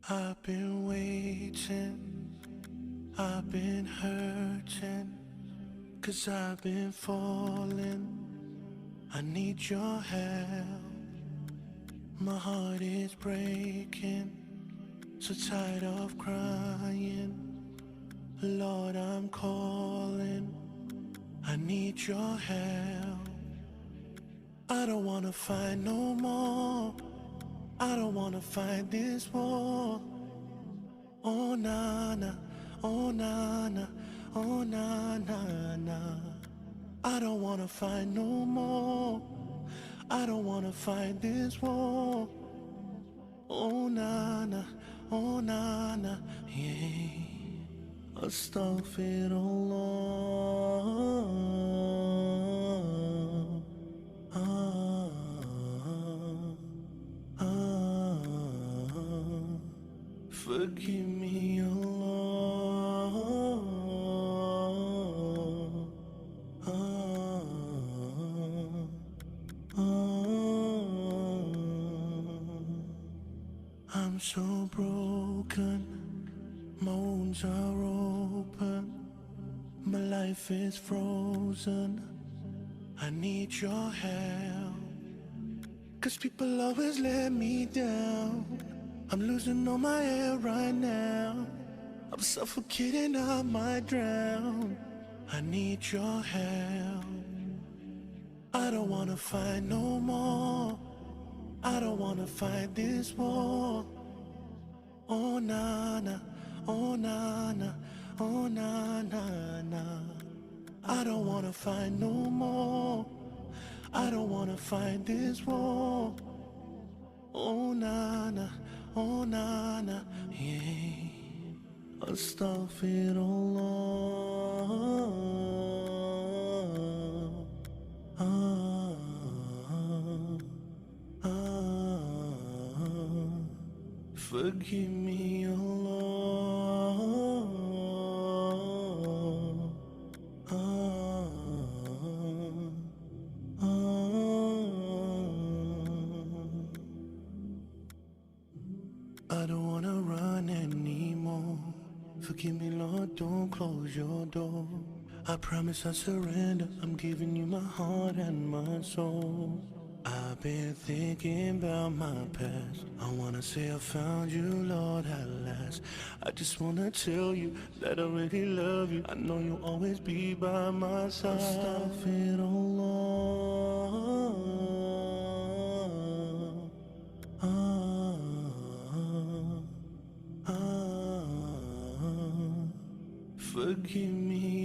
I've been waiting, I've been hurting, 'cause I've been falling. I need your help. My heart is breaking, so tired of crying. Lord, I'm calling, I need your help. I don't wanna fight no more, I don't wanna fight this war. Oh na na, oh na na, oh na na na. I don't wanna fight no more, I don't wanna fight this war. Oh na na, oh na na, yeah. Astaghfirullah. Forgive me, Allah. I'm so broken, my wounds are open, my life is frozen. I need your help, 'cause people always let me down. I'm losing all my air right now, I'm suffocating, I might drown. I need your help. I don't wanna fight no more, I don't wanna fight this war. Oh na na, oh na na, oh na na na. I don't wanna fight no more, I don't wanna fight this war. Oh na na, oh na na, yeah. Astaghfirullah. Forgive me, Allah. I don't wanna run anymore. Forgive me, Lord, don't close your door. I promise I surrender, I'm giving you my heart and my soul. I've been thinking about my past, I wanna say I found you, Lord, at last. I just wanna tell you that I really love you, I know you'll always be by my side. Astaghfirullah. Forgive me,